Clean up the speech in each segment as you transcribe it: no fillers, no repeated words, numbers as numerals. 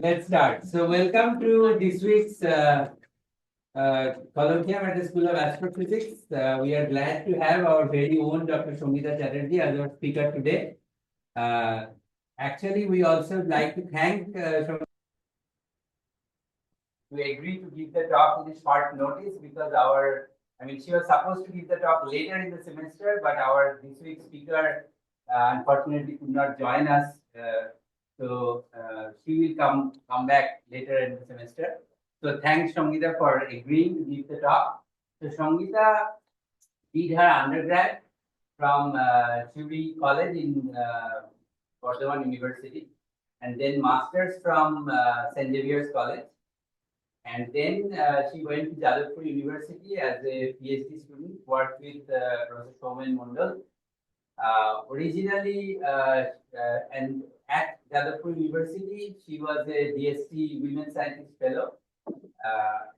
Let's start. So, welcome to this week's colloquium at the School of Astrophysics. We are glad to have our very own Dr. Shomita Chatterjee as our speaker today. Uh, Actually, we also would like to thank Shomita to agree to give the talk in short notice because she was supposed to give the talk later in the semester, but our this week's speaker unfortunately could not join us. So she will come back later in the semester. So thanks Shangita for agreeing to give the talk. So Shangita did her undergrad from Churi College in Bardhaman University, and then masters from St. Xavier's College. And then she went to Jadavpur University as a PhD student, worked with Professor Somen Mondal. And at Jadavpur University, she was a DST Women Scientist Fellow.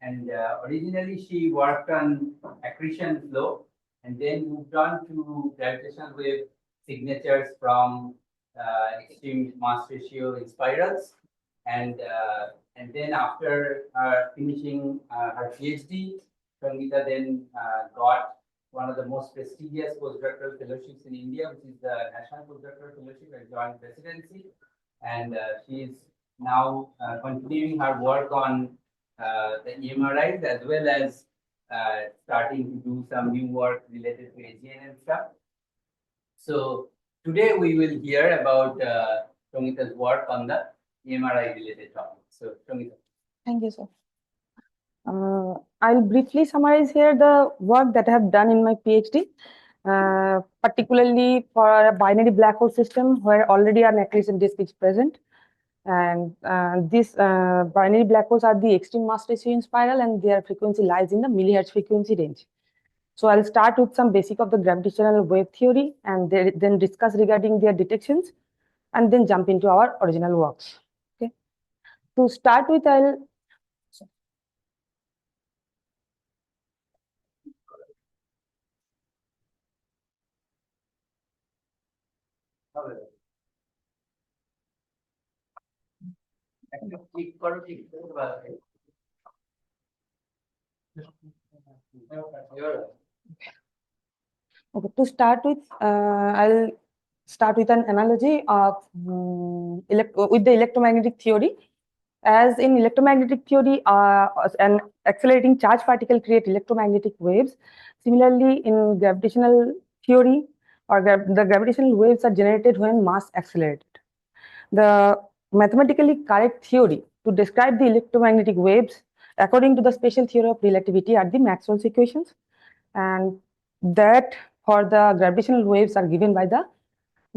And originally, she worked on accretion flow and then moved on to gravitational wave signatures from extreme mass ratio Inspirals. And then after finishing her PhD, Sangita then got one of the most prestigious postdoctoral fellowships in India, which is the National Postdoctoral Fellowship at Joint Presidency. And she is now continuing her work on the EMRIs as well as starting to do some new work related to AGN and stuff. So today we will hear about Sangita's work on the EMRI related topics. So Sangita. Thank you, sir. I'll briefly summarize here the work that I have done in my PhD, particularly for a binary black hole system where already an accretion disk is present. And these binary black holes are the extreme mass ratio in spiral, and their frequency lies in the millihertz frequency range. So I'll start with some basic of the gravitational wave theory and then discuss regarding their detections, and then jump into our original works. Okay. To start with, I'll Okay, to start with, I'll start with an analogy of with the electromagnetic theory. As in electromagnetic theory, an accelerating charge particle create electromagnetic waves. Similarly, in gravitational theory, the gravitational waves are generated when mass accelerated. The mathematically correct theory to describe the electromagnetic waves according to the special theory of relativity are the Maxwell's equations, and that for the gravitational waves are given by the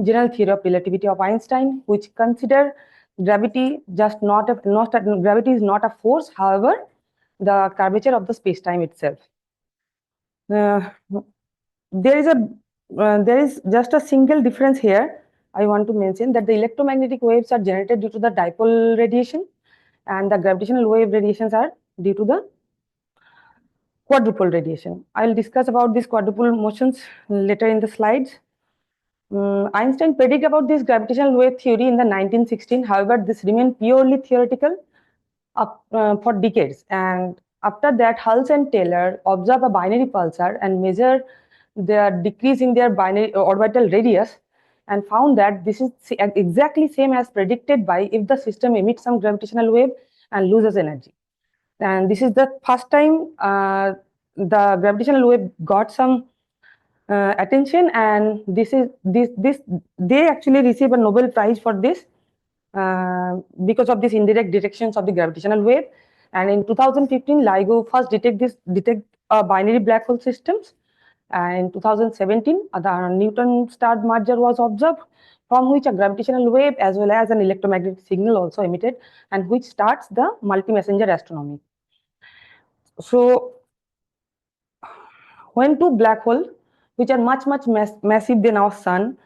general theory of relativity of Einstein, which consider gravity gravity is not a force, however, the curvature of the space-time itself. There is just a single difference here. I want to mention that the electromagnetic waves are generated due to the dipole radiation, and the gravitational wave radiations are due to the quadrupole radiation. I'll discuss about these quadrupole motions later in the slides. Einstein predicted about this gravitational wave theory in the 1916. However, this remained purely theoretical for decades. And after that, Hulse and Taylor observed a binary pulsar and measured the decrease in their binary orbital radius, and found that this is exactly same as predicted by if the system emits some gravitational wave and loses energy. And this is the first time the gravitational wave got some attention, and they actually receive a Nobel Prize for this because of these indirect detections of the gravitational wave. And in 2015, LIGO first detect binary black hole systems. And in 2017, the Newton star merger was observed, from which a gravitational wave as well as an electromagnetic signal also emitted, and which starts the multi-messenger astronomy. So when two black holes, which are much massive than our sun,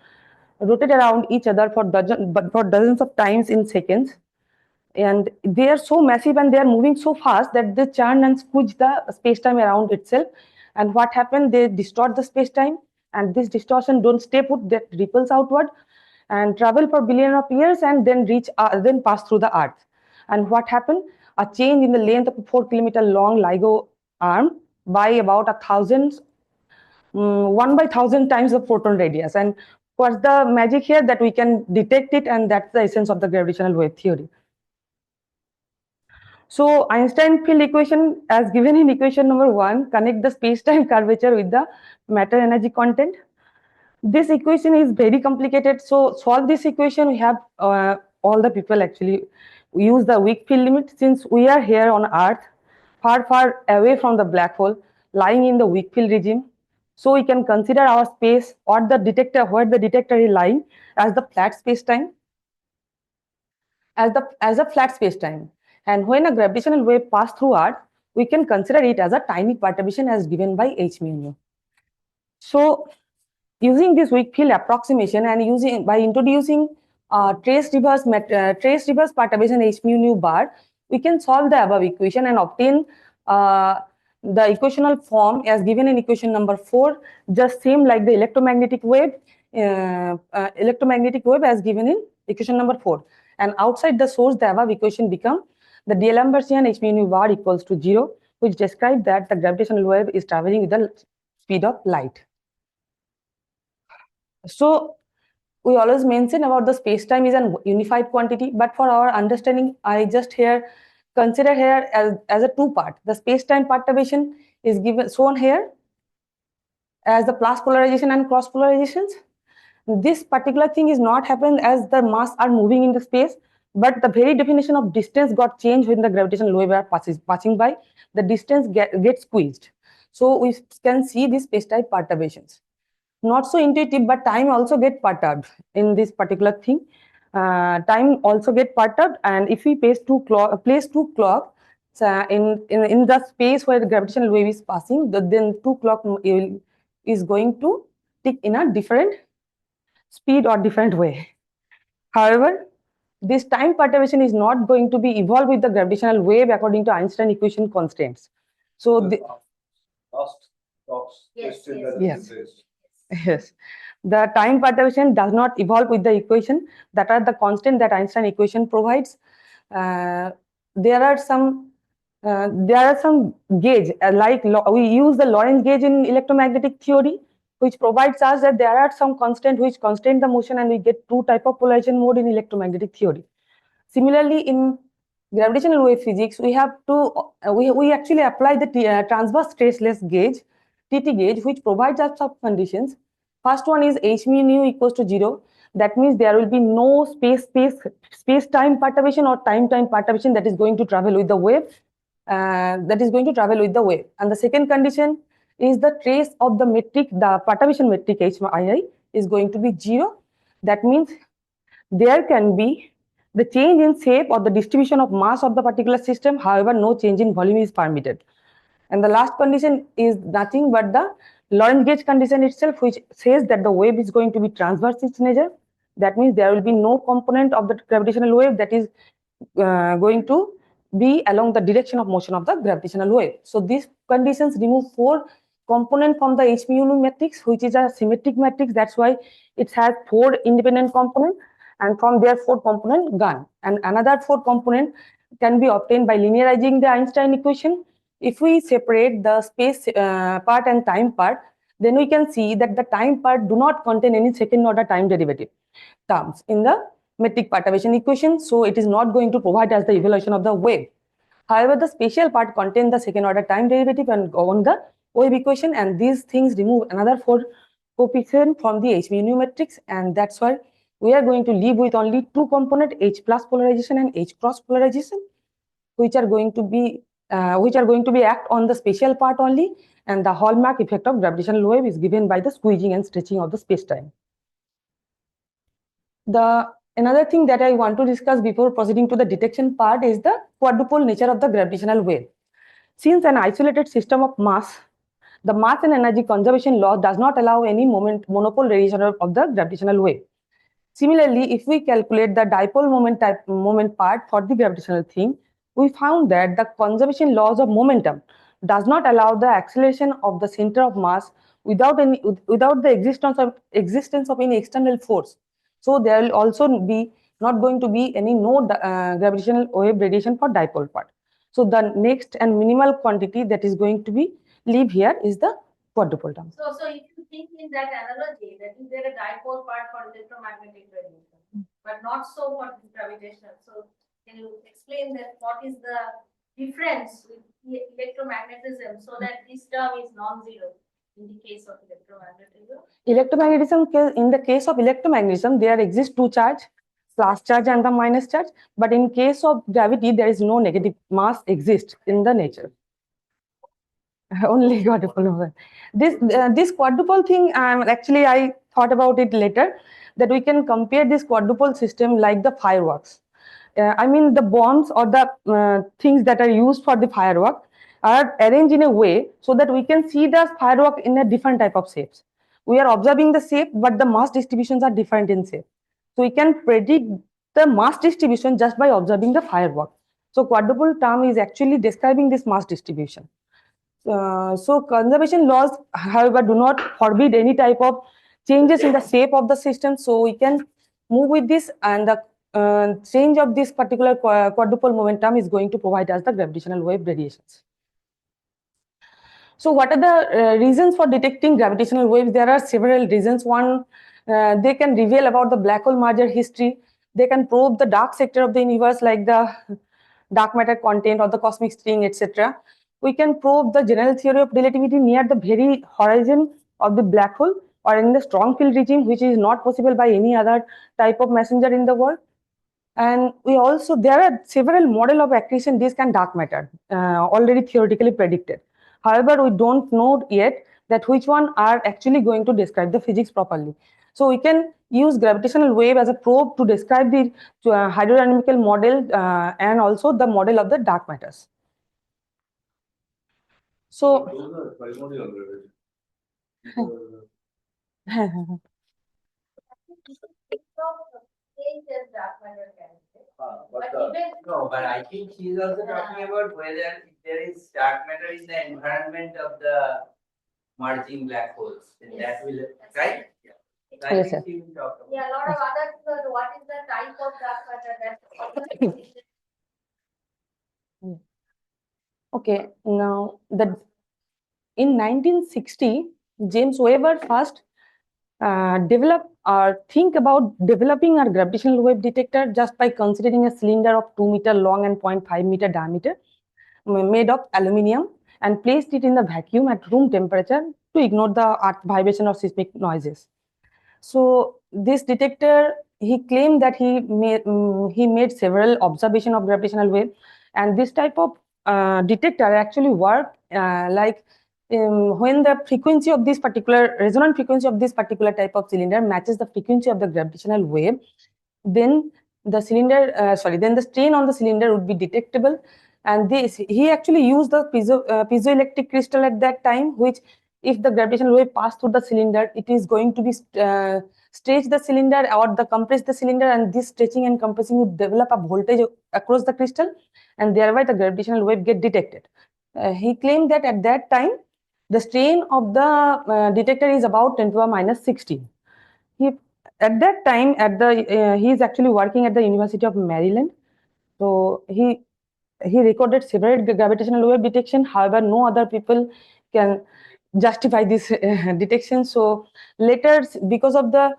rotate around each other for dozens of times in seconds, and they are so massive and they are moving so fast that they churn and squeeze the space-time around itself. And what happened? They distort the space-time, and this distortion don't stay put, that ripples outward and travel for billions of years and then pass through the Earth. And what happened? A change in the length of a 4-kilometer long LIGO arm by about 1/1000 times the photon radius. And what's the magic here? That we can detect it, and that's the essence of the gravitational wave theory. So Einstein field equation, as given in equation number 1, connect the space-time curvature with the matter energy content. This equation is very complicated. So solve this equation, we have all the people actually use the weak field limit. Since we are here on Earth, far away from the black hole, lying in the weak field regime, so we can consider our space or the detector, where the detector is lying, as the flat space-time, as a flat space-time. And when a gravitational wave passes through Earth, we can consider it as a tiny perturbation as given by h mu nu. So using this weak field approximation and by introducing trace reverse perturbation h mu nu bar, we can solve the above equation and obtain the equational form as given in equation number 4, just same like the electromagnetic wave as given in equation number 4. And outside the source, the above equation become the D'Alembertian h mu nu bar equals to 0, which describes that the gravitational wave is traveling with the speed of light. So we always mention about the space-time is a unified quantity, but for our understanding, I just consider here as a two-part. The space-time perturbation is shown here as the plus polarization and cross polarizations. This particular thing is not happening as the mass are moving in the space, but the very definition of distance got changed when the gravitational wave are passing by. The distance gets squeezed. So we can see these space-time perturbations. Not so intuitive, but time also get perturbed in this particular thing. Time also get perturbed, and if we place two clocks in the space where the gravitational wave is passing, then two clock is going to tick in a different speed or different way. However, this time perturbation is not going to be evolved with the gravitational wave according to Einstein equation constants. So the last talks Yes, question yes. that Yes. is raised. Yes, the time perturbation does not evolve with the equation that are the constant that Einstein equation provides. There are some gauge we use the Lorentz gauge in electromagnetic theory, which provides us that there are some constant which constrain the motion, and we get two type of polarization mode in electromagnetic theory. Similarly, in gravitational wave physics, we have to we actually apply the transverse traceless gauge TT gauge, which provides us some conditions. First one is h mu nu equals to 0. That means there will be no space-time perturbation or time-time perturbation that is going to travel with the wave. And the second condition is the trace of the metric, the perturbation metric HII is going to be 0. That means there can be the change in shape or the distribution of mass of the particular system. However, no change in volume is permitted. And the last condition is nothing but the Lorentz gauge condition itself, which says that the wave is going to be transverse in nature. That means there will be no component of the gravitational wave that is going to be along the direction of motion of the gravitational wave. So these conditions remove 4 components from the h mu nu matrix, which is a symmetric matrix. That's why it has 4 independent components, and from there 4 component gone. And another 4 component can be obtained by linearizing the Einstein equation. If we separate the space part and time part, then we can see that the time part do not contain any second order time derivative terms in the metric perturbation equation. So it is not going to provide us the evolution of the wave. However, the spatial part contains the second order time derivative and on the wave equation, and these things remove another 4 coefficients from the h mu nu matrix, and that's why we are going to live with only 2 components, H plus polarization and H cross polarization, which are going to be act on the spatial part only, and the hallmark effect of gravitational wave is given by the squeezing and stretching of the space-time. Another thing that I want to discuss before proceeding to the detection part is the quadrupole nature of the gravitational wave. Since an isolated system of mass, the mass and energy conservation law does not allow any monopole radiation of the gravitational wave. Similarly, if we calculate the dipole moment part for the gravitational thing, we found that the conservation laws of momentum does not allow the acceleration of the center of mass without the existence of any external force. So there will also be not going to be any gravitational wave radiation for dipole part. So the next and minimal quantity that is going to be leave here is the quadrupole term. So if you think in that analogy, that is there a dipole part for electromagnetic radiation, but not so for gravitational. So can you explain that what is the difference with electromagnetism so that this term is non-zero in the case of electromagnetism? In the case of electromagnetism, there exist two charge, plus charge and the minus charge. But in case of gravity, there is no negative mass exists in the nature. Only quadruple. This quadruple thing, actually I thought about it later, that we can compare this quadruple system like the fireworks. I mean the bombs or the things that are used for the firework are arranged in a way so that we can see the firework in a different type of shapes. We are observing the shape, but the mass distributions are different in shape. So we can predict the mass distribution just by observing the firework. So quadruple term is actually describing this mass distribution. So conservation laws, however, do not forbid any type of changes in the shape of the system. So we can move with this, and the change of this particular quadruple momentum is going to provide us the gravitational wave radiations. So what are the reasons for detecting gravitational waves? There are several reasons. One, they can reveal about the black hole merger history. They can probe the dark sector of the universe, like the dark matter content or the cosmic string, etc. We can probe the general theory of relativity near the very horizon of the black hole or in the strong field regime, which is not possible by any other type of messenger in the world. And there are several model of accretion disk and dark matter already theoretically predicted. However, we don't know yet that which one are actually going to describe the physics properly. So we can use gravitational wave as a probe to describe the hydrodynamical model and also the model of the dark matters. So Those are primordial gravity. But I think she's also talking about whether if there is dark matter in the environment of the merging black holes, then that will, right? Yeah. So I Yes, think sir. she will talk about. Yeah, a lot of other, what is the type of dark matter that? Okay, now in 1960, James Webb first think about developing a gravitational wave detector just by considering a cylinder of 2 meter long and 0.5 meter diameter made of aluminium and placed it in the vacuum at room temperature to ignore the earth vibration or seismic noises. So this detector, he claimed that he made several observations of gravitational wave, and this type of detector actually work when the frequency of this particular resonant frequency of this particular type of cylinder matches the frequency of the gravitational wave, then the then the strain on the cylinder would be detectable. And he actually used the piezoelectric crystal at that time, which if the gravitational wave passed through the cylinder, it is going to be stretch the cylinder or compress the cylinder, and this stretching and compressing would develop a voltage across the crystal, and thereby the gravitational wave get detected. He claimed that at that time the strain of the detector is about 10 to the minus 16. At that time, he is actually working at the University of Maryland. So he recorded several gravitational wave detection. However, no other people can justify this detection. So later, because of the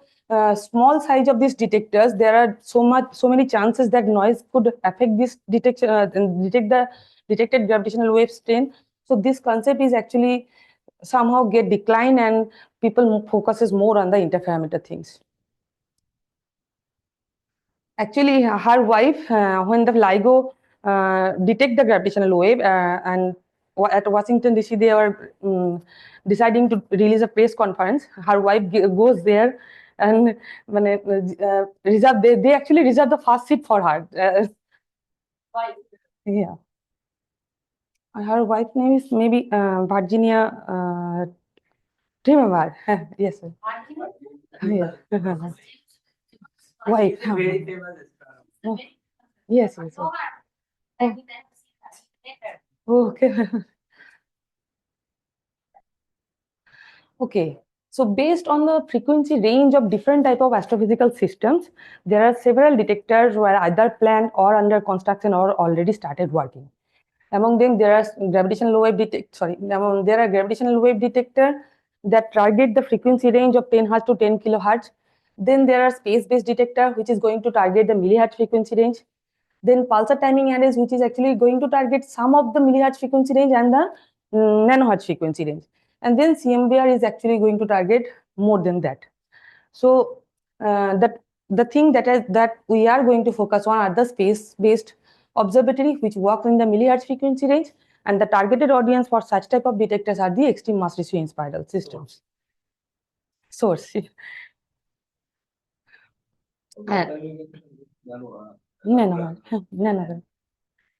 small size of these detectors, there are so many chances that noise could affect this detect the detected gravitational wave strain. So this concept is actually somehow get declined, and people focuses more on the interferometer things. Actually, her wife, when the LIGO detect the gravitational wave, and at Washington DC, they were deciding to release a press conference. Her wife goes there and reserve. They actually reserve the first seat for her. Why? Yeah. Her wife's name is maybe Virginia. Remember? Yes, sir. Yeah. Wife. She's a very famous astronomer. Oh, yes, yes. No, Oh. later. Okay. Okay. So based on the frequency range of different type of astrophysical systems, there are several detectors who are either planned or under construction or already started working. Among them, there are gravitational wave detector that target the frequency range of 10 Hz to 10 kilohertz. Then there are space-based detector, which is going to target the millihertz frequency range. Then pulsar timing arrays, which is actually going to target some of the millihertz frequency range and the nanohertz frequency range. And then CMBR is actually going to target more than that. So the thing that we are going to focus on are the space-based observatory, which works in the millihertz frequency range, and the targeted audience for such type of detectors are the extreme mass ratio inspiral systems. Source. Nano.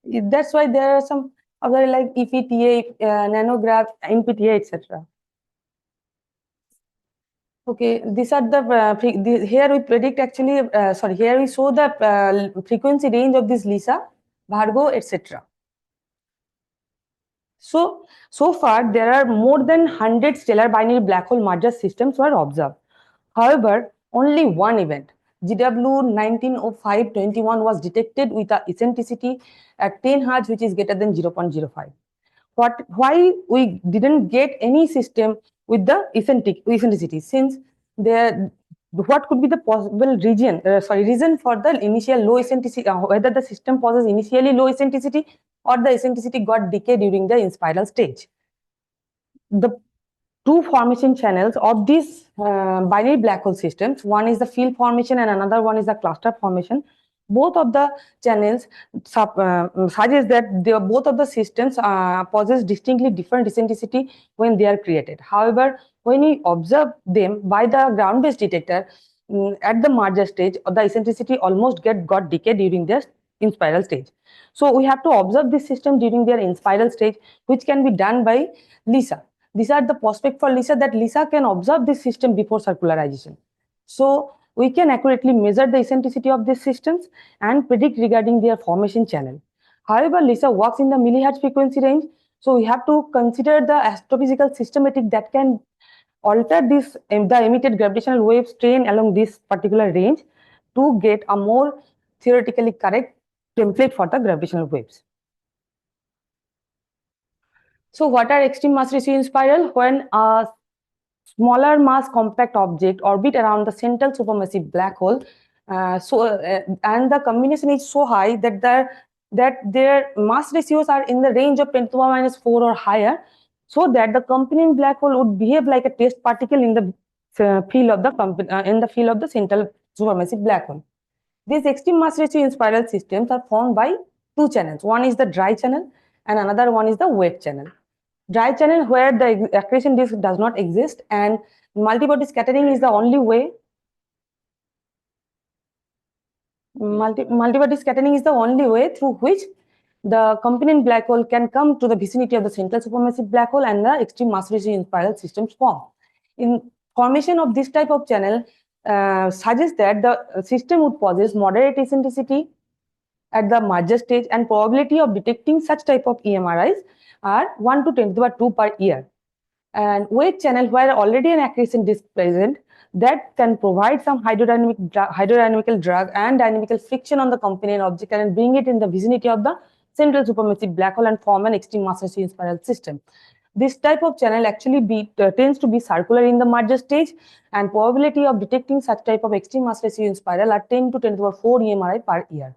That's why there are some other like EPTA, nanograph, NPTA, etc. Okay, these are the here we predict actually. Here we show the frequency range of this LISA, Virgo, etc. So far there are more than 100 stellar binary black hole merger systems were observed. However, only one event, GW 190521, was detected with a eccentricity at 10 Hz, which is greater than 0.05. Why we didn't get any system with the eccentricity, since what could be the possible reason for the initial low eccentricity, whether the system possesses initially low eccentricity or the eccentricity got decay during the inspiral stage. The two formation channels of these binary black hole systems, one is the field formation and another one is the cluster formation. Both of the channels suggest that both of the systems possess distinctly different eccentricity when they are created. However, when we observe them by the ground-based detector at the merger stage, the eccentricity almost got decay during their inspiral stage. So we have to observe this system during their inspiral stage, which can be done by LISA. These are the prospect for LISA, that LISA can observe this system before circularization. So we can accurately measure the eccentricity of these systems and predict regarding their formation channel. However, LISA works in the millihertz frequency range, so we have to consider the astrophysical systematic that can alter the emitted gravitational wave strain along this particular range to get a more theoretically correct template for the gravitational waves. So what are extreme mass ratio in spiral? When a smaller mass compact object orbit around the central supermassive black hole, and the combination is so high that their mass ratios are in the range of 10 to the power minus 4 or higher, so that the accompanying black hole would behave like a test particle in the field of the central supermassive black hole. These extreme mass ratio in spiral systems are formed by two channels. One is the dry channel and another one is the wet channel. Dry channel, where the accretion disk does not exist and multibody scattering is the only way. Multibody scattering is the only way through which the accompanying black hole can come to the vicinity of the central supermassive black hole and the extreme mass ratio in spiral systems form. In formation of this type of channel suggests that the system would possess moderate eccentricity at the merger stage, and probability of detecting such type of EMRIs are 1 to 10 to the power 2 per year. And wet channel, where already an accretion disk present, that can provide some hydrodynamical drag and dynamical friction on the accompanying object and bring it in the vicinity of the central supermassive black hole and form an extreme mass ratio spiral system. This type of channel actually tends to be circular in the merger stage, and probability of detecting such type of extreme mass ratio spiral are 10 to 10 to the power 4 EMRI per year.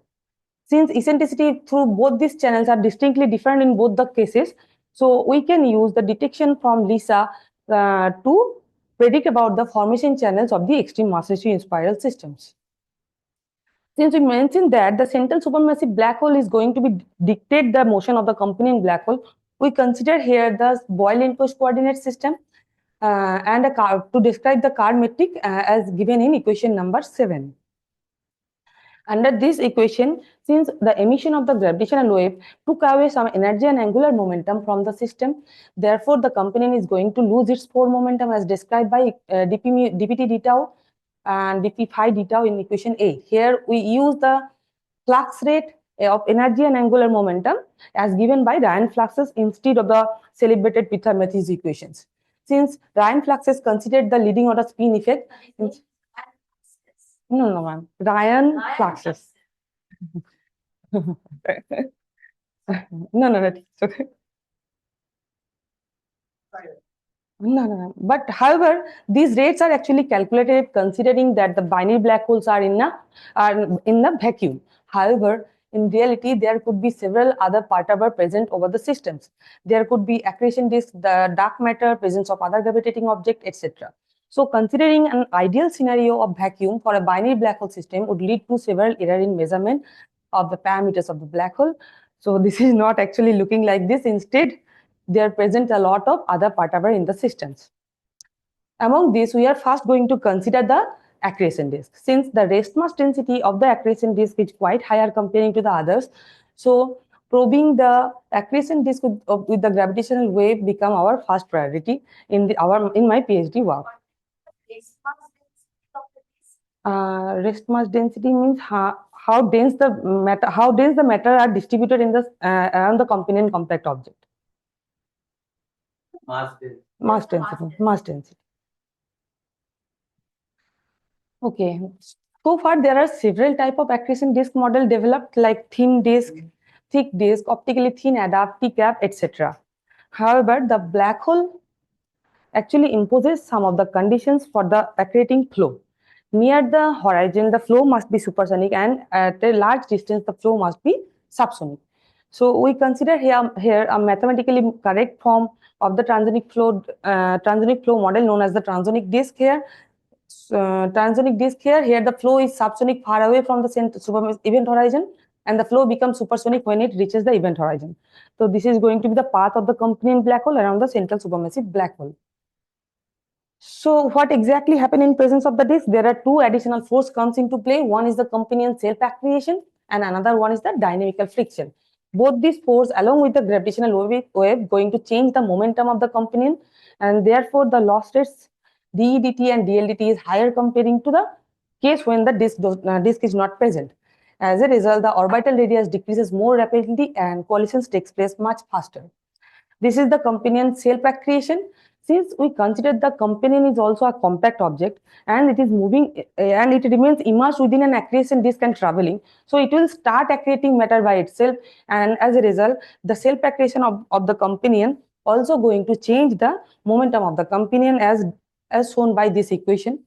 Since eccentricity through both these channels are distinctly different in both the cases, so we can use the detection from LISA to predict about the formation channels of the extreme mass ratio in spiral systems. Since we mentioned that the central supermassive black hole is going to dictate the motion of the accompanying black hole, we consider here the Boyle-Enclosed coordinate system and to describe the Kerr metric as given in equation number 7. Under this equation, since the emission of the gravitational wave took away some energy and angular momentum from the system, therefore the component is going to lose its forward momentum as described by dpt d tau and dp phi d tau in equation A. Here we use the flux rate of energy and angular momentum as given by Ryan fluxes instead of the celebrated Peter-Matthews equations. since Ryan fluxes considered the leading order spin effect. No, ma'am. Ryan fluxes. No, it's okay. No. But however, these rates are actually calculated considering that the binary black holes are in the vacuum. However, in reality, there could be several other perturber present over the systems. There could be accretion disk, the dark matter, presence of other gravitating object, etc. So, considering an ideal scenario of vacuum for a binary black hole system would lead to several error in measurement of the parameters of the black hole. So, this is not actually looking like this. Instead, there present a lot of other perturber in the systems. Among these, we are first going to consider the accretion disk. Since the rest mass density of the accretion disk is quite higher comparing to the others, so probing the accretion disk with the gravitational wave become our first priority in my PhD work. Rest mass density means how dense the matter are distributed in the around the component compact object. Mass density. Okay. So far, there are several type of accretion disk model developed, like thin disk, thick disk, optically thin adapt, TCAP, etc. However, the black hole actually imposes some of the conditions for the accreting flow. Near the horizon, the flow must be supersonic, and at a large distance, the flow must be subsonic. So we consider here a mathematically correct form of the transonic flow model known as the transonic disk here. Transonic disk here the flow is subsonic far away from the event horizon, and the flow becomes supersonic when it reaches the event horizon. So this is going to be the path of the companion black hole around the central supermassive black hole. So what exactly happened in presence of the disk? There are two additional forces comes into play. One is the companion self-accretion and another one is the dynamical friction. Both these forces along with the gravitational wave going to change the momentum of the companion, and therefore the loss rates dEdt and dLdt is higher comparing to the case when the disk is not present. As a result, the orbital radius decreases more rapidly and collisions takes place much faster. This is the companion self-accretion. Since we consider the companion is also a compact object and it is moving and it remains immersed within an accretion disk and traveling, so it will start accreting matter by itself, and as a result, the self-accretion of the companion also going to change the momentum of the companion as shown by this equation.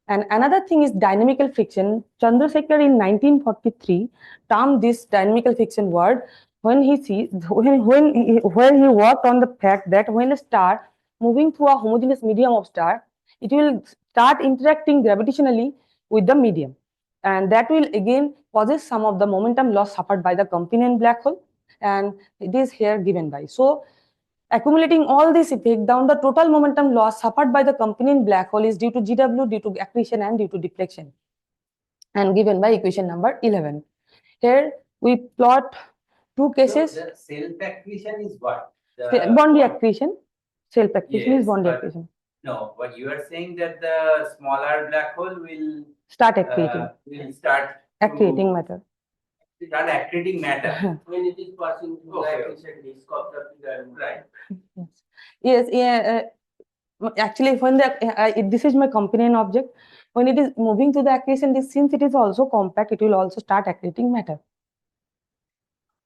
And another thing is dynamical friction. Chandrasekhar in 1943 termed this dynamical friction word when he worked on the fact that when a star moving through a homogeneous medium of star, it will start interacting gravitationally with the medium, and that will again causes some of the momentum loss suffered by the companion black hole, and it is here given by. So accumulating all this effect down, the total momentum loss suffered by the companion black hole is due to GW, due to accretion, and due to deflection, and given by equation number 11. Here we plot two cases. So the self-accretion is what? Boundary accretion. Self-accretion Yes, is boundary but- accretion. No, but you are saying that the smaller black hole will Start accreting. start Accreting matter. Start accreting matter. When it is passing through Okay. the accretion disk of the Right. Yes, yeah. Actually, when this is my companion object, when it is moving to the accretion disk, since it is also compact, it will also start accreting matter.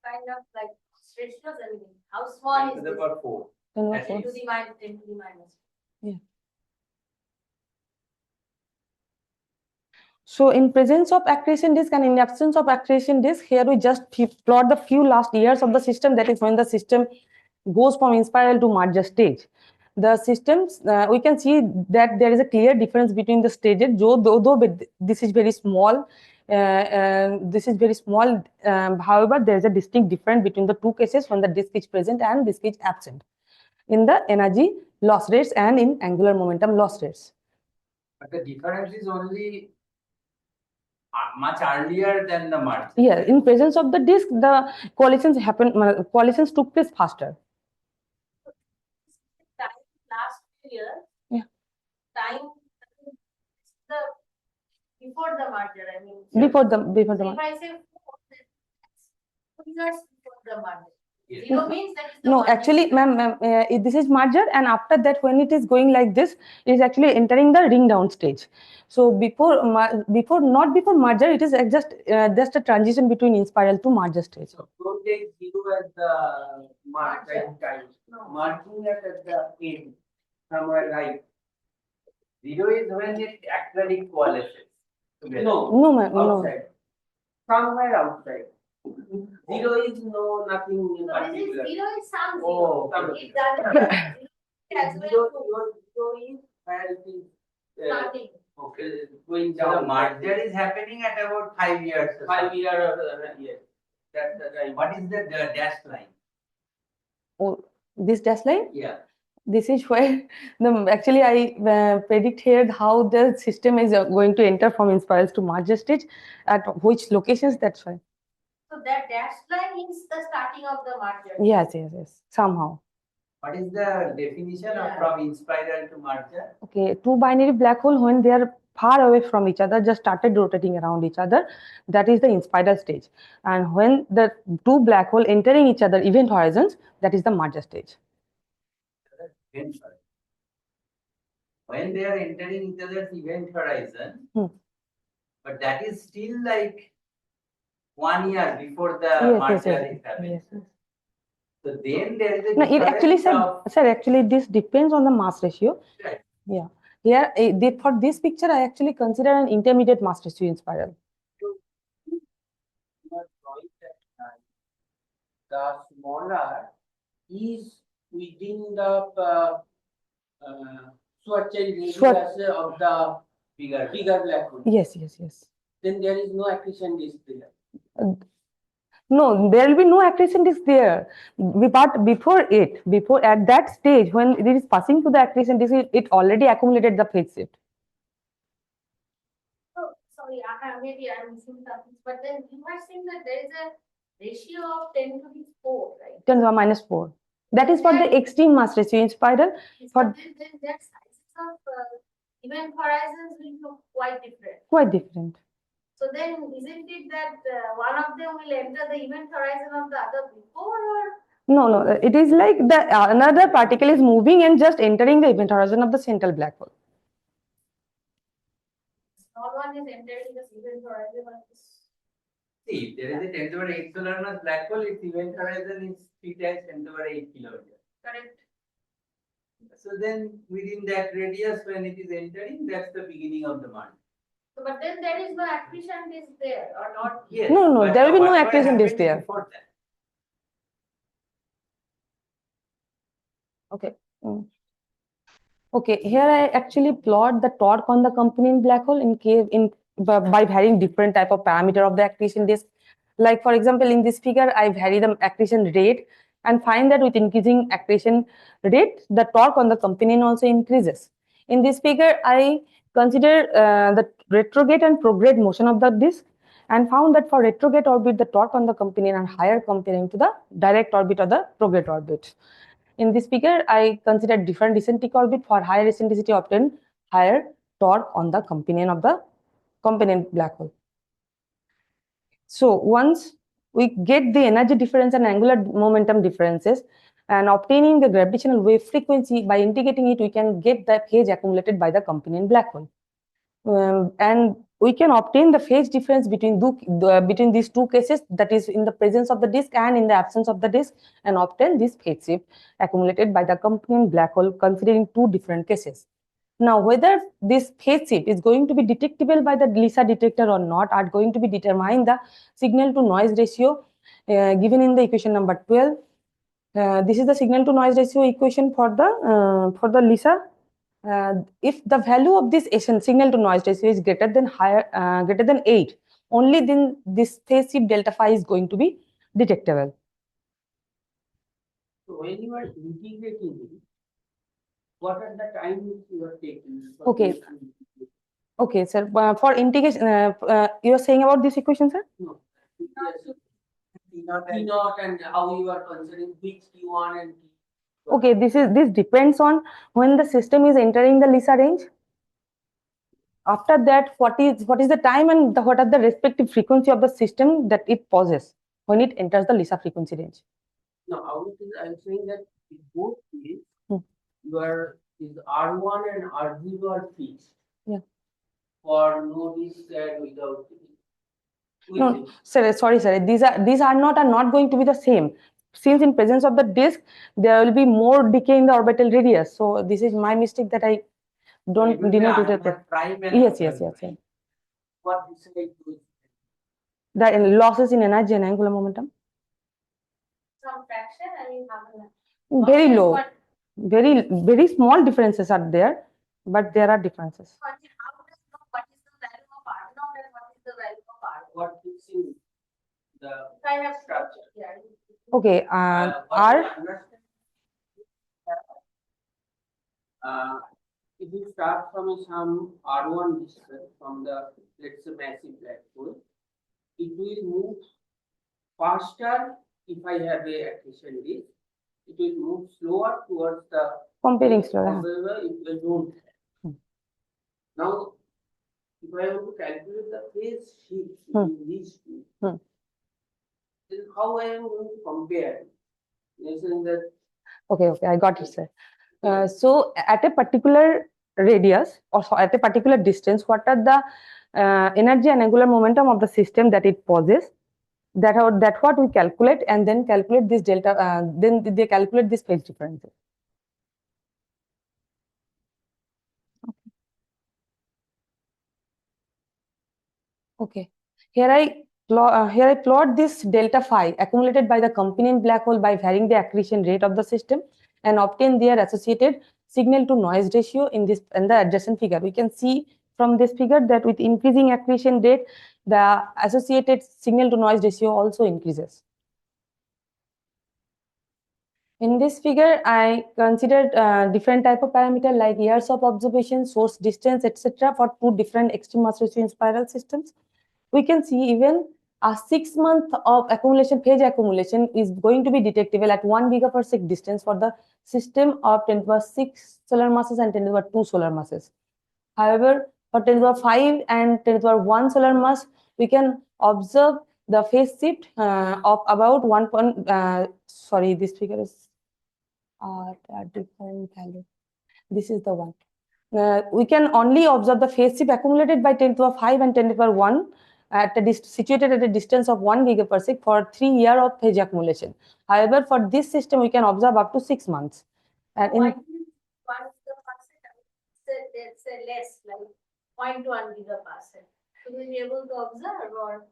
Kind of like ratios and how small is to the this? power 4. 10 At 10 over to the minus 10 to the minus. So in presence of accretion disk and in absence of accretion disk, here we just plot the few last years of the system, that is when the system goes from inspiral to merger stage. The systems, we can see that there is a clear difference between the stages, though this is very small. However, there is a distinct difference between the two cases when the disk is present and disk is absent in the energy loss rates and in angular momentum loss rates. But the difference is only much earlier than the merge. Yeah, in presence of the disk, the collisions took place faster. Time last year. Yeah. Time the before the merger, I mean. Before the So if merger. I say 4 years before the merger, Yes. Zero means that is the No, margin. actually, ma'am, this is merger, and after that, when it is going like this, it is actually entering the ring down stage. So not before merger, it is just a transition between Inspiral to merger stage. So don't take zero as the mark Margin. time. No. Marking it at the end, somewhere right. Zero is when it actually coalesces together. No, ma'am, no. Outside. Somewhere outside. Zero is nothing in So this is particular. zero is some Oh, zero. okay. It doesn't have zero as Zero, well zero is where it is starting. okay, going So the down. merger is happening at about 5 years. or 5 something. year or yes. That's the time. What is the dashed line? Oh, this dash line. Yeah. This is where actually I predict here how the system is going to enter from Inspirals to merger stage at which locations. That's why. So that dashed line is the starting of the merger. Yes. Somehow. What is the definition of Yeah. from inspiral to merger? Okay, two binary black hole when they are far away from each other, just started rotating around each other. That is the inspiral stage. And when the two black hole entering each other event horizons, that is the merger stage. Event horizon. When they are entering each other's event horizon, but that is still like 1 year before the merger is happening. Yes. So then there is a No, it actually, difference of sir, actually this depends on the mass ratio. Right. Yeah. Here, for this picture, I actually consider an intermediate mass ratio in spiral. The smaller is within the Schwarzschild radius of the bigger black hole. Yes. Then there is no accretion disk there. No, there will be no accretion disk there. But before at that stage, when it is passing to the accretion disk, it already accumulated the phase shift. So sorry, maybe I'm missing something, but then you are saying that there is a ratio of 10 to the 4, right? 10 to the minus 4. That is for the extreme mass ratio in spiral. For then their sizes of event horizons will look quite different. Quite different. So then, isn't it that one of them will enter the event horizon of the other before, or? No. It is like the another particle is moving and just entering the event horizon of the central black hole. Small one is entering the event horizon of this. See, there is a 10 to the 8 solar mass black hole. Its event horizon is 3 times 10 to the 8 kilometers. Correct. So then, within that radius, when it is entering, that's the beginning of the merger. So, but then there is no accretion disk there, or not? Yes. No, but there will be no whatever accretion disk happens there. before that. Okay. Okay, here I actually plot the torque on the accompanying black hole by varying different type of parameter of the accretion disk. Like for example, in this figure, I vary the accretion rate and find that with increasing accretion rate, the torque on the companion also increases. In this figure, I consider the retrograde and prograde motion of the disk and found that for retrograde orbit, the torque on the companion are higher comparing to the direct orbit or the prograde orbit. In this figure, I consider different eccentric orbit. For higher eccentricity, obtain higher torque on the companion of the component black hole. So once we get the energy difference and angular momentum differences and obtaining the gravitational wave frequency, by integrating it, we can get the phase accumulated by the companion black hole. And we can obtain the phase difference between these two cases, that is in the presence of the disk and in the absence of the disk, and obtain this phase shift accumulated by the accompanying black hole, considering two different cases. Now, whether this phase shift is going to be detectable by the LISA detector or not are going to be determined the signal to noise ratio given in the equation number 12. This is the signal to noise ratio equation for the LISA. If the value of this signal to noise ratio is greater than 8, only then this phase shift delta phi is going to be detectable. So when you are integrating it, what are the times you are taking? Okay, sir. For integration, you are saying about this equation, sir? No. T0 and how you are considering which T1 and T2. Okay, this depends on when the system is entering the LISA range. After that, what is the time and what are the respective frequency of the system that it pauses when it enters the LISA frequency range? No, I'm saying that in both cases, Hmm. your is R1 and R0 are fixed. Yeah. For no disk and without with No, disk. sorry, sir. These are not going to be the same. Since in presence of the disk, there will be more decay in the orbital radius. So this is my mistake that I don't denote it. Prime and Yes, yes, yes, yes. What decide those? The losses in energy and angular momentum, Some fraction, I mean, how much? very Losses, low. but Very small differences are there, but there are differences. how does know what is the value of R naught and what is the value of R? What is in the If I have structure? yeah. Okay, What R. you understand? If you start from some R1 distance from the, let's say, massive black hole, it will move faster if I have a accretion disk. It will move slower towards the Comparing disk, slower. however, if I don't. Hmm. Now, if I want to calculate the phase shift Hmm. between these two, Hmm. then how I am going to compare? Saying that Okay, I got it, sir. So at a particular radius or at a particular distance, what are the energy and angular momentum of the system that it possesses? That what we calculate, and then calculate this delta. Then they calculate this phase differences. Okay. Here I plot this delta phi accumulated by the companion black hole by varying the accretion rate of the system and obtain their associated signal to noise ratio in the adjacent figure. We can see from this figure that with increasing accretion rate, the associated signal to noise ratio also increases. In this figure, I considered different type of parameter like years of observation, source distance, etc. for two different extreme mass ratio spiral systems. We can see even a 6 month of accumulation, phase accumulation is going to be detectable at 1 gigaparsec distance for the system of 10 to the power 6 solar masses and 10 to the power 2 solar masses. However, for 10 to the power 5 and 10 to the power 1 solar mass, we can observe the phase shift of about 1. Sorry, this figure is different value. This is the one. We can only observe the phase shift accumulated by 10 to the power 5 and 10 to the power 1 situated at a distance of 1 gigaparsec for 3 years of phase accumulation. However, for this system, we can observe up to 6 months. And Why is one gigaparsec? Say less, like 0.1 gigaparsec. So we'll be able to observe or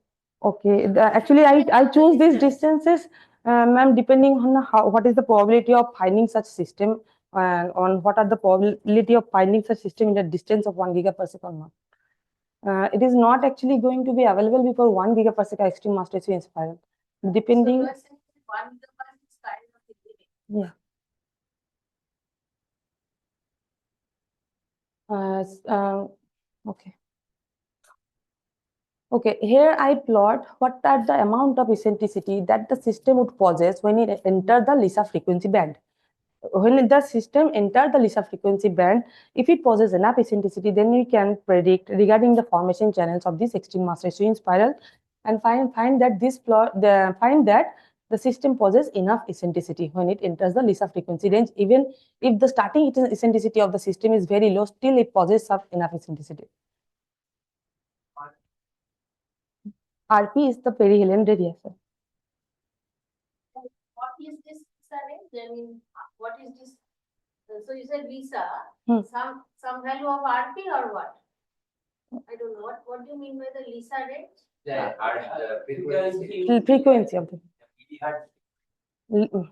okay, actually, I choose these distances, ma'am, depending on what is the probability of finding such system and on what are the probability of finding such system in the distance of 1 gigaparsec or not. It is not actually going to be available before 1 gigaparsec extreme mass ratio in spiral. Depending. so you are saying 1 gigaparsec is kind of easy. Yeah. Okay. Okay, here I plot what are the amount of eccentricity that the system would possess when it enter the Lisa frequency band. When the system enter the Lisa frequency band, if it possesses enough eccentricity, then we can predict regarding the formation channels of this extreme mass ratio in spiral, and find that the system possesses enough eccentricity when it enters the Lisa frequency range. Even if the starting eccentricity of the system is very low, still it possesses enough eccentricity. RP is the perihelion radius. What is this Lisa range? I mean, what is this? So you said Lisa, some value of RP or what? I don't know. What do you mean by the Lisa range? The Frequency of the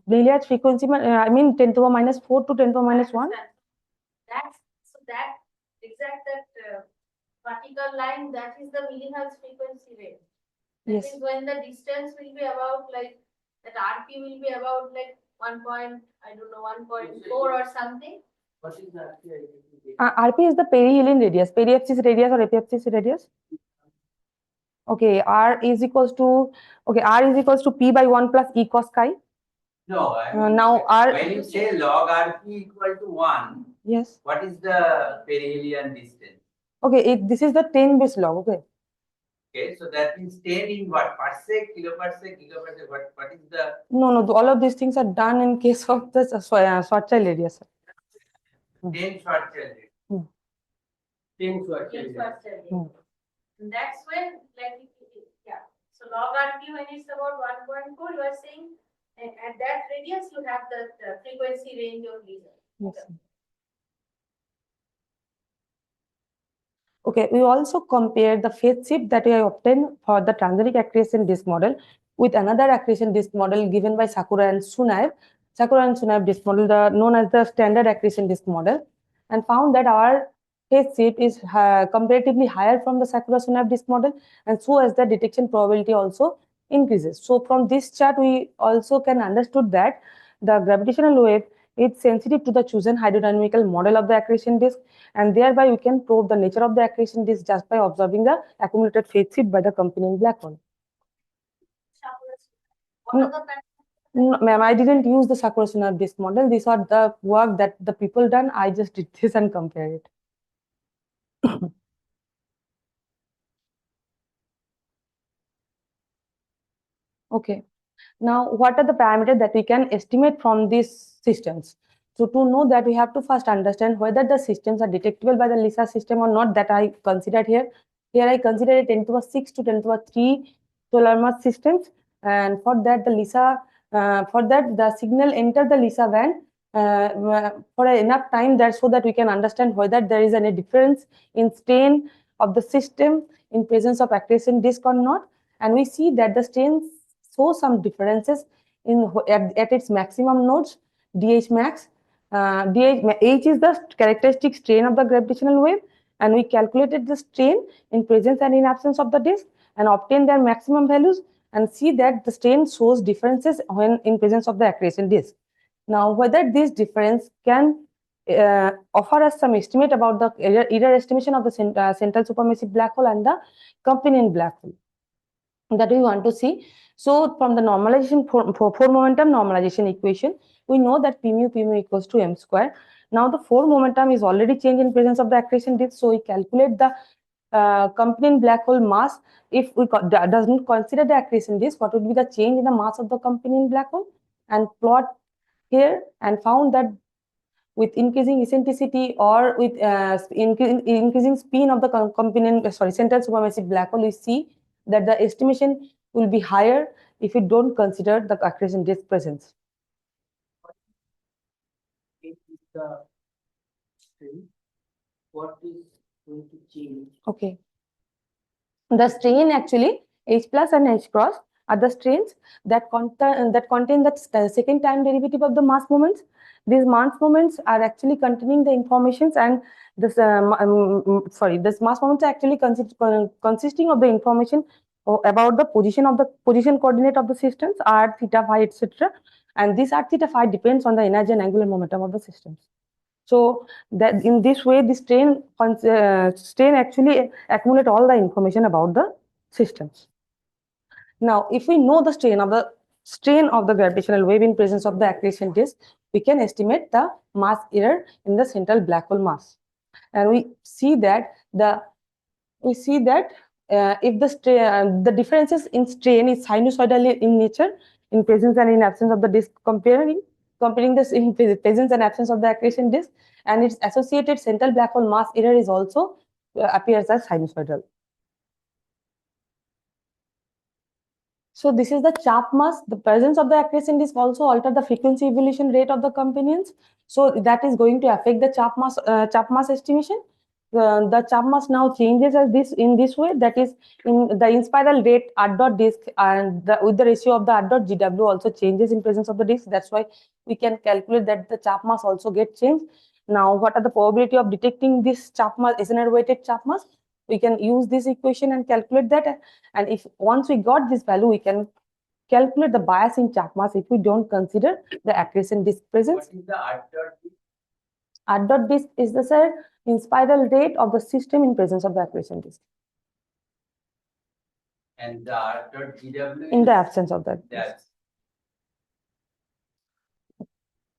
milliard frequency. I mean 10 to the power minus 4 to 10 to the power minus 1. That vertical line, that is the millihertz frequency range. That Yes. means when the distance will be about like that RP will be about like 1.4 or something. what is the RP is the perihelion radius, periapsis radius or epiapsis radius. Okay, R is equals to P by 1 plus E cos chi. No, I mean, now R. when you say log RP equal to 1, Yes. what is the perihelion distance? Okay, this is the 10 base log. Okay. Okay, so that means 10 in what? Parsec, kiloparsec, gigaparsec, what is the No, all of these things are done in case of the Schwarzschild area, sir. 10 short children? 10 Schwarzschild. Yes, Schwarzschild. Hmm. And that's when, like, yeah. So log RT when it's about 1.4, you are saying, and at that radius, you have the frequency range of lesion. Yes, sir. Okay, we also compare the phase shift that we have obtained for the transonic accretion disk model with another accretion disk model given by Sakura and Sunaev. Sakura and Sunaev disk model, known as the standard accretion disk model, and found that our phase shift is comparatively higher from the Sakura Sunaev disk model, and so as the detection probability also increases. So from this chart, we also can understood that the gravitational wave is sensitive to the chosen hydrodynamical model of the accretion disk, and thereby we can probe the nature of the accretion disk just by observing the accumulated phase shift by the accompanying black hole. What are the patterns? No, ma'am, I didn't use the Sakura Sunaev disk model. These are the work that the people done. I just did this and compare it. Okay. Now, what are the parameters that we can estimate from these systems? So to know that, we have to first understand whether the systems are detectable by the LISA system or not, that I considered here. Here I consider 10 to the 6 to 10 to the 3 solar mass systems, and for that the LISA, for that the signal enter the LISA band for enough time that so that we can understand whether there is any difference in strain of the system in presence of accretion disk or not, and we see that the strains show some differences in at its maximum nodes, DH max. H is the characteristic strain of the gravitational wave, and we calculated the strain in presence and in absence of the disk and obtain their maximum values, and see that the strain shows differences when in presence of the accretion disk. Now, whether this difference can offer us some estimate about the error estimation of the central supermassive black hole and the accompanying black hole, that we want to see. So from the normalization for momentum normalization equation, we know that p mu equals to m square. Now the 4 momentum is already changed in presence of the accretion disk, so we calculate the accompanying black hole mass. If we does not consider the accretion disk, what would be the change in the mass of the accompanying black hole, and plot here, and found that with increasing eccentricity or with increasing spin of the central supermassive black hole, we see that the estimation will be higher if we don't consider the accretion disk presence. It is the strain. What is going to change? Okay. The strain actually, H plus and H cross are the strains that contain the second time derivative of the mass moments. These mass moments are actually containing the informations, and this this mass moments are actually consisting of the information about the position coordinate of the systems, r, theta, phi, etc. And this r, theta, phi depends on the energy and angular momentum of the systems. So that in this way, the strain actually accumulate all the information about the systems. Now, if we know the strain of the gravitational wave in presence of the accretion disk, we can estimate the mass error in the central black hole mass, and we see that if the differences in strain is sinusoidal in nature in presence and in absence of the disk, comparing this in presence and absence of the accretion disk, and its associated central black hole mass error is also appears as sinusoidal. So this is the chap mass. The presence of the accretion disk also alter the frequency evolution rate of the companions. So that is going to affect the chap mass estimation. The chap mass now changes as this in this way. That is, in the inspiral rate r dot disk and with the ratio of the r dot GW also changes in presence of the disk. That's why we can calculate that the chap mass also get changed. Now, what are the probability of detecting this chap mass, SNR weighted chap mass? We can use this equation and calculate that. And if once we got this value, we can calculate the bias in chap mass if we don't consider the accretion disk presence. What is the r dot disk? R dot disk is the inspiral rate of the system in presence of the accretion disk. And the r dot GW in the absence of that. Yes.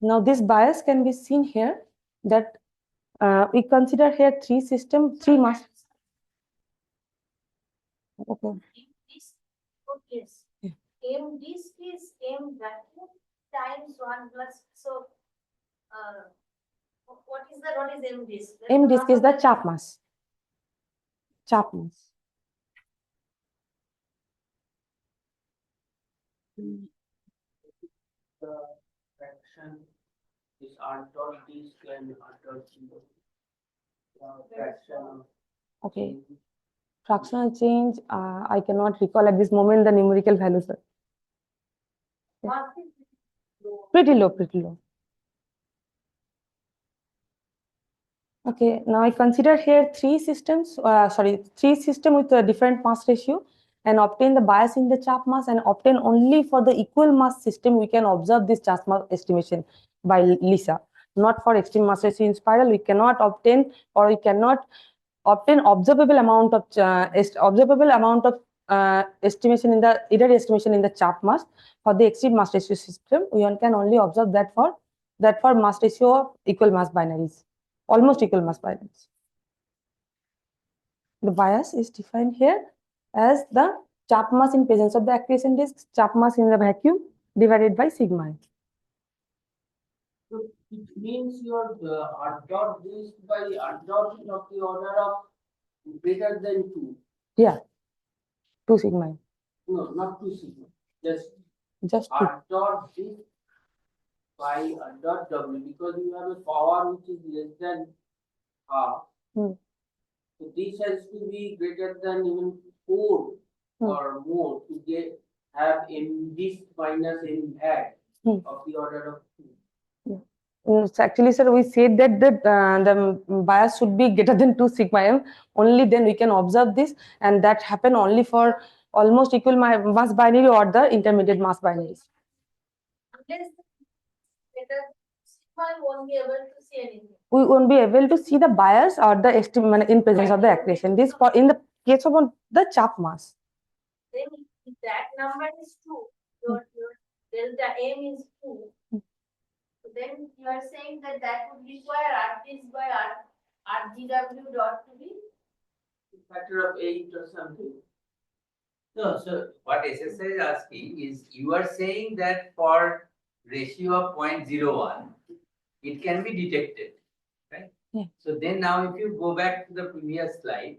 Now this bias can be seen here, that we consider here three mass. Okay. This, oh yes. Yeah. M disk is M vacuum times 1 plus, so, what is M disk? That's M the disk mass is of the Chap mass. Chap mass. The fraction is R dot disk and R dot zero. Fraction of Okay. change. Fractional change, I cannot recall at this moment the numerical values. Sir. mass is low. Pretty low, pretty low. Okay, now I consider here three systems with a different mass ratio and obtain the bias in the Chap mass and obtain only for the equal mass system we can observe this Chap mass estimation by Lisa. Not for extreme mass ratio in spiral, we cannot obtain or we cannot obtain observable amount of estimation in the error estimation in the Chap mass. For the extreme mass ratio system, we can only observe that for mass ratio of equal mass binaries, almost equal mass binaries. The bias is defined here as the Chap mass in presence of the accretion disk, Chap mass in the vacuum divided by sigma m. So it means your R dot disk by R dot is of the order of greater than 2. Yeah, 2 sigma m. No, not 2 sigma. Just Just 2. R dot disk by R dot W, because you have a power which is less than half. Hmm. So this has to be greater than even 4 Hmm. or more to have M disk minus M hat of the order of 2. So actually, sir, we said that the bias should be greater than 2 sigma m. Only then we can observe this, and that happen only for almost equal mass binary or the intermediate mass binaries. Unless better, sigma won't be able to see anything. We won't be able to see the bias or the estimate in presence of the accretion. This for in the case of the Chap mass. Then if that number is 2, your delta M is 2. So then you are saying that would require R disk by RGW dot to be Factor of 8 or something. No, so what SSI is asking is, you are saying that for ratio of 0.01, it can be detected, right? Yeah. So then now if you go back to the previous slide,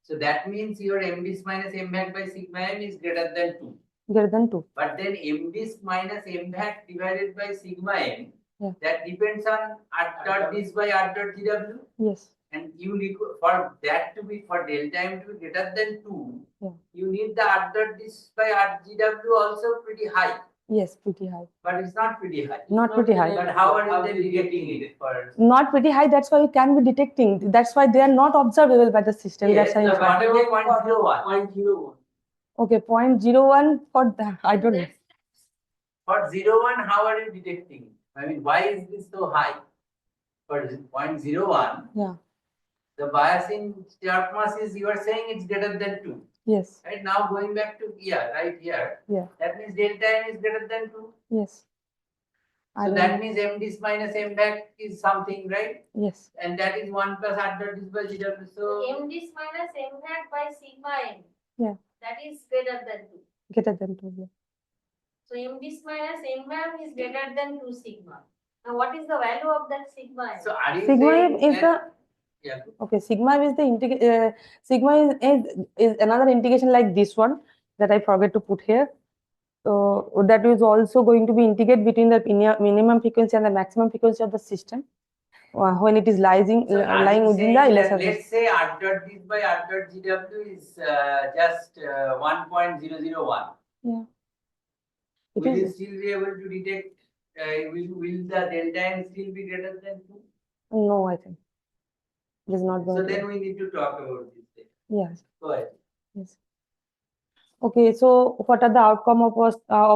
so that means your M disk minus M hat by sigma m is greater than 2. Greater than 2. But then M disk minus M hat divided by sigma m, Yeah. that depends on R dot disk by R dot GW. Yes. And you need for that to be, for delta M to be greater than 2, Yeah. you need the R dot disk by RGW also pretty high. Yes, pretty high. But it's not pretty high. Not pretty high. But how are you then detecting it for? Not pretty high. That's why you can be detecting. That's why they are not observable by the system. Yes, That's why. but what about 0.01? 0.01. Okay, 0.01 for the, I don't know. For 0.1, how are you detecting? I mean, why is this so high? For 0.01, Yeah. the bias in Chap mass is, you are saying it's greater than 2. Yes. Right now, going back to right here. Yeah. That means delta M is greater than 2. Yes. So that means M disk minus M hat is something, right? Yes. And that is 1 plus R dot disk by GW. So M disk minus M hat by sigma m. Yeah. That is greater than 2. Greater than 2. Yeah. So M disk minus M m is greater than 2 sigma. Now what is the value of that sigma m? So are you Sigma saying is that, the yeah. okay. Sigma is the sigma is another integration like this one that I forget to put here. So that is also going to be integrate between the minimum frequency and the maximum frequency of the system when it is lying within the LSR. Let's say R dot disk by R dot GW is just 1.001. Yeah. Will you still be able to detect? Will the delta M still be greater than 2? No, I think it is not going So to. then we need to talk about this thing. Yes. Go ahead. Yes. Okay, so what are the outcome of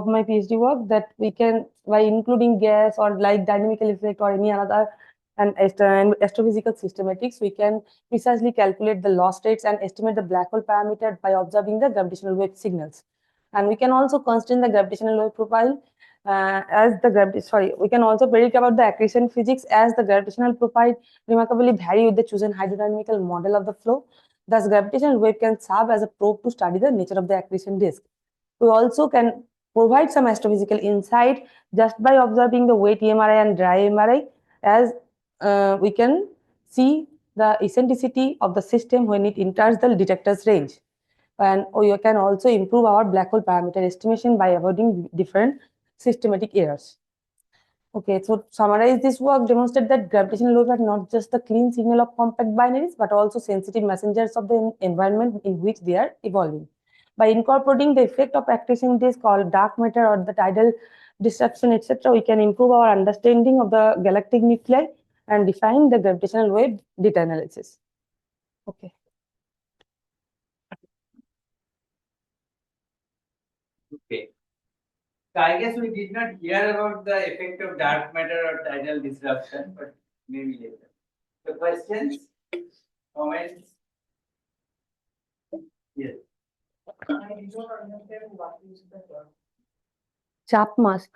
my PhD work? That we can, by including gas or like dynamical effect or any other and astrophysical systematics, we can precisely calculate the loss rates and estimate the black hole parameter by observing the gravitational wave signals. And we can also constrain the gravitational wave profile we can also predict about the accretion physics as the gravitational profile remarkably vary with the chosen hydrodynamical model of the flow. Thus, gravitational wave can serve as a probe to study the nature of the accretion disk. We also can provide some astrophysical insight just by observing the wet MRI and dry MRI, as we can see the eccentricity of the system when it enters the detector's range. And we can also improve our black hole parameter estimation by avoiding different systematic errors. Okay, so to summarize, this work demonstrates that gravitational waves are not just the clean signal of compact binaries, but also sensitive messengers of the environment in which they are evolving. By incorporating the effect of accretion disk or dark matter or the tidal disruption, etc., we can improve our understanding of the galactic nuclei and define the gravitational wave data analysis. Okay. Okay. So I guess we did not hear about the effect of dark matter or tidal disruption, but maybe later. So questions, comments? Yes. I did not understand what is the term. Chap mass.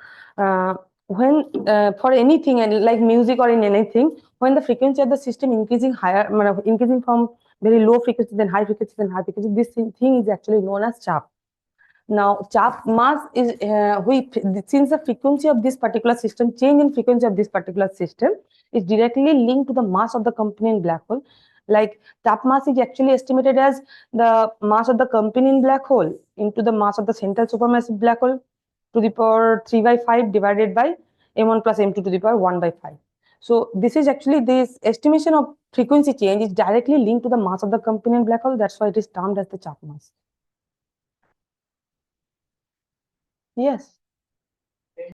When for anything and like music or in anything, when the frequency of the system increasing higher, increasing from very low frequency then high frequency then high frequency, this thing is actually known as chap. Now, chap mass is since the frequency of this particular system, change in frequency of this particular system is directly linked to the mass of the accompanying black hole. Like chap mass is actually estimated as the mass of the accompanying black hole into the mass of the central supermassive black hole to the power 3 by 5 divided by m1 plus m2 to the power 1 by 5. So this is actually, this estimation of frequency change is directly linked to the mass of the accompanying black hole. That's why it is termed as the chap mass. Yes.